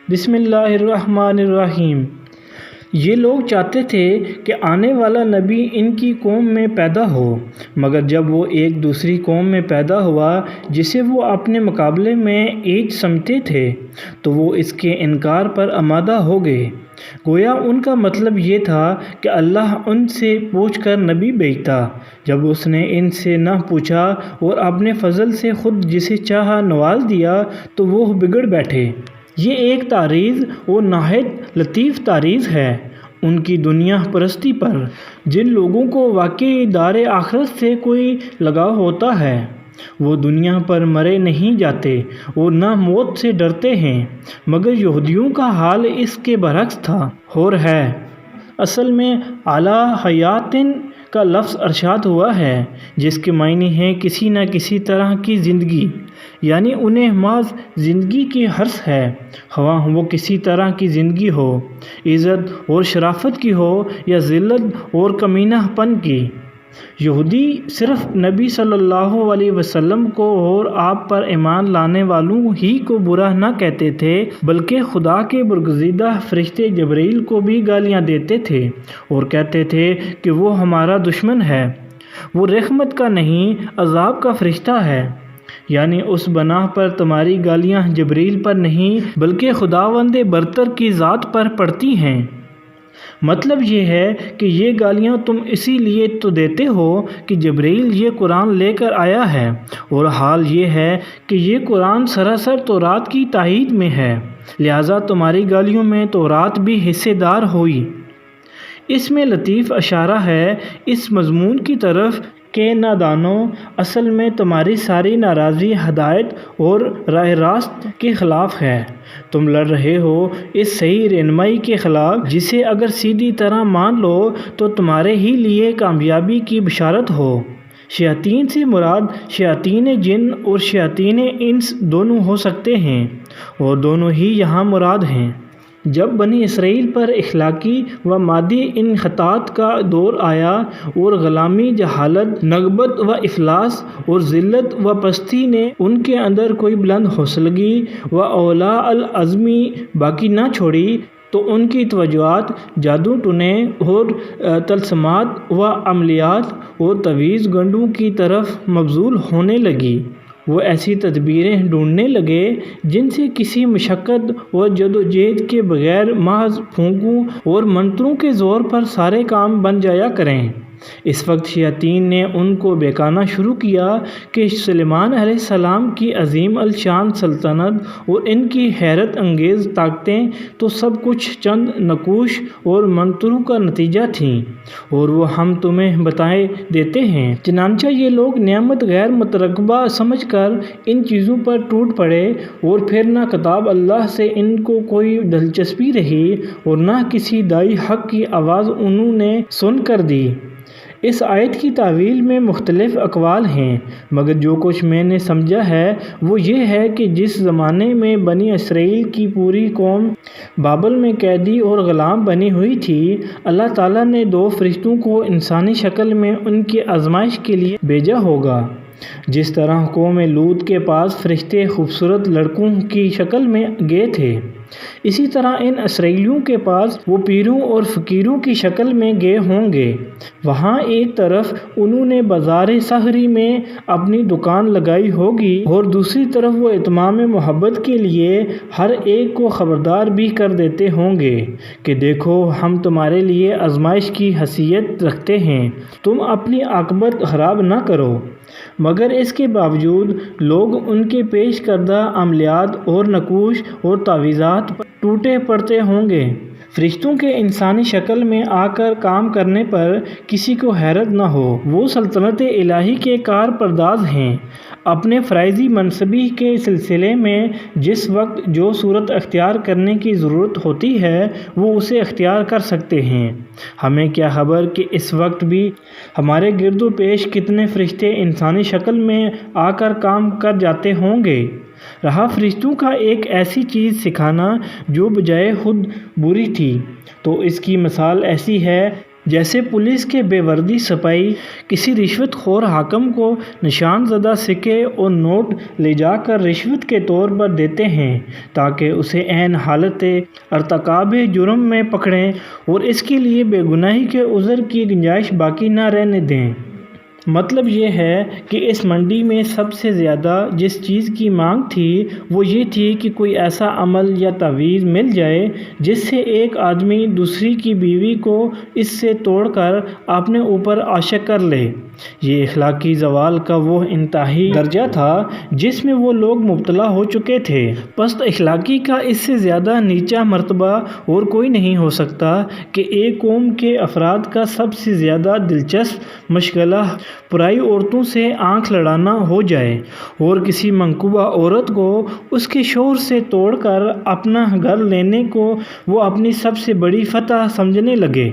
بسم اللہ الرحمن الرحیم۔ یہ لوگ چاہتے تھے کہ آنے والا نبی ان کی قوم میں پیدا ہو، مگر جب وہ ایک دوسری قوم میں پیدا ہوا جسے وہ اپنے مقابلے میں ایج سمجھتے تھے تو وہ اس کے انکار پر آمادہ ہو گئے۔ گویا ان کا مطلب یہ تھا کہ اللہ ان سے پوچھ کر نبی بھیجتا۔ جب اس نے ان سے نہ پوچھا اور اپنے فضل سے خود جسے چاہا نواز دیا تو وہ بگڑ بیٹھے۔ یہ ایک تعریض اور نہایت لطیف تعریض ہے ان کی دنیا پرستی پر۔ جن لوگوں کو واقعی دار آخرت سے کوئی لگاؤ ہوتا ہے وہ دنیا پر مرے نہیں جاتے اور نہ موت سے ڈرتے ہیں، مگر یہودیوں کا حال اس کے برعکس تھا اور ہے۔ اصل میں اعلیٰ حیاتن کا لفظ ارشاد ہوا ہے جس کے معنی ہیں کسی نہ کسی طرح کی زندگی، یعنی انہیں محض زندگی کی حرص ہے، خواہ وہ کسی طرح کی زندگی ہو، عزت اور شرافت کی ہو یا ذلت اور کمینہ پن کی۔ یہودی صرف نبی صلی اللہ علیہ وسلم کو اور آپ پر ایمان لانے والوں ہی کو برا نہ کہتے تھے بلکہ خدا کے برگزیدہ فرشتے جبرائیل کو بھی گالیاں دیتے تھے اور کہتے تھے کہ وہ ہمارا دشمن ہے، وہ رحمت کا نہیں عذاب کا فرشتہ ہے۔ یعنی اس بنا پر تمہاری گالیاں جبرائیل پر نہیں بلکہ خداوند برتر کی ذات پر پڑتی ہیں۔ مطلب یہ ہے کہ یہ گالیاں تم اسی لیے تو دیتے ہو کہ جبرائیل یہ قرآن لے کر آیا ہے، اور حال یہ ہے کہ یہ قرآن سراسر تورات کی تائید میں ہے، لہٰذا تمہاری گالیوں میں تورات بھی حصے دار ہوئی۔ اس میں لطیف اشارہ ہے اس مضمون کی طرف کہ نادانو، اصل میں تمہاری ساری ناراضی ہدایت اور راہ راست کے خلاف ہے۔ تم لڑ رہے ہو اس صحیح رہنمائی کے خلاف جسے اگر سیدھی طرح مان لو تو تمہارے ہی لیے کامیابی کی بشارت ہو۔ شیاطین سے مراد شیاطین جن اور شیاطین انس دونوں ہو سکتے ہیں، اور دونوں ہی یہاں مراد ہیں۔ جب بنی اسرائیل پر اخلاقی و مادی انحطاط کا دور آیا اور غلامی، جہالت، نغبت و افلاس اور ذلت و پستی نے ان کے اندر کوئی بلند حوصلگی و اولیاء العزمی باقی نہ چھوڑی تو ان کی توجہات جادو ٹونے اور طلسمات و عملیات اور تعویذ گنڈوں کی طرف مبذول ہونے لگی۔ وہ ایسی تدبیریں ڈھونڈنے لگے جن سے کسی مشقت اور جدوجہد کے بغیر محض پھونکوں اور منتروں کے زور پر سارے کام بن جایا کریں۔ اس وقت شیاطین نے ان کو بہکانا شروع کیا کہ سلیمان علیہ السلام کی عظیم الشان سلطنت اور ان کی حیرت انگیز طاقتیں تو سب کچھ چند نقوش اور منتروں کا نتیجہ تھیں، اور وہ ہم تمہیں بتائے دیتے ہیں۔ چنانچہ یہ لوگ نعمت غیر مترقبہ سمجھ کر ان چیزوں پر ٹوٹ پڑے، اور پھر نہ کتاب اللہ سے ان کو کوئی دلچسپی رہی اور نہ کسی داعی حق کی آواز انہوں نے سن کر دی۔ اس آیت کی تعویل میں مختلف اقوال ہیں، مگر جو کچھ میں نے سمجھا ہے وہ یہ ہے کہ جس زمانے میں بنی اسرائیل کی پوری قوم بابل میں قیدی اور غلام بنی ہوئی تھی، اللہ تعالیٰ نے دو فرشتوں کو انسانی شکل میں ان کی آزمائش کے لیے بھیجا ہوگا۔ جس طرح قوم لوط کے پاس فرشتے خوبصورت لڑکوں کی شکل میں گئے تھے، اسی طرح ان اسرائیلیوں کے پاس وہ پیروں اور فقیروں کی شکل میں گئے ہوں گے۔ وہاں ایک طرف انہوں نے بازار سحری میں اپنی دکان لگائی ہوگی اور دوسری طرف وہ اتمام محبت کے لیے ہر ایک کو خبردار بھی کر دیتے ہوں گے کہ دیکھو ہم تمہارے لیے آزمائش کی حیثیت رکھتے ہیں، تم اپنی عاقبت خراب نہ کرو۔ مگر اس کے باوجود لوگ ان کے پیش کردہ عملیات اور نقوش اور تعویذات پر ٹوٹے پڑتے ہوں گے۔ فرشتوں کے انسانی شکل میں آ کر کام کرنے پر کسی کو حیرت نہ ہو، وہ سلطنت الہی کے کار پرداز ہیں۔ اپنے فرائضی منصبی کے سلسلے میں جس وقت جو صورت اختیار کرنے کی ضرورت ہوتی ہے وہ اسے اختیار کر سکتے ہیں۔ ہمیں کیا خبر کہ اس وقت بھی ہمارے گرد و پیش کتنے فرشتے انسانی شکل میں آ کر کام کر جاتے ہوں گے۔ رہا فرشتوں کا ایک ایسی چیز سکھانا جو بجائے خود بری تھی، تو اس کی مثال ایسی ہے جیسے پولیس کے بے وردی سپاہی کسی رشوت خور حاکم کو نشان زدہ سکے اور نوٹ لے جا کر رشوت کے طور پر دیتے ہیں تاکہ اسے عین حالت ارتکاب جرم میں پکڑیں اور اس کے لیے بے گناہی کے عذر کی گنجائش باقی نہ رہنے دیں۔ مطلب یہ ہے کہ اس منڈی میں سب سے زیادہ جس چیز کی مانگ تھی وہ یہ تھی کہ کوئی ایسا عمل یا تعویذ مل جائے جس سے ایک آدمی دوسری کی بیوی کو اس سے توڑ کر اپنے اوپر عاشق کر لے۔ یہ اخلاقی زوال کا وہ انتہائی درجہ تھا جس میں وہ لوگ مبتلا ہو چکے تھے۔ پست اخلاقی کا اس سے زیادہ نیچا مرتبہ اور کوئی نہیں ہو سکتا کہ ایک قوم کے افراد کا سب سے زیادہ دلچسپ مشغلہ پرائی عورتوں سے آنکھ لڑانا ہو جائے اور کسی منکوبہ عورت کو اس کے شوہر سے توڑ کر اپنا گھر لینے کو وہ اپنی سب سے بڑی فتح سمجھنے لگے۔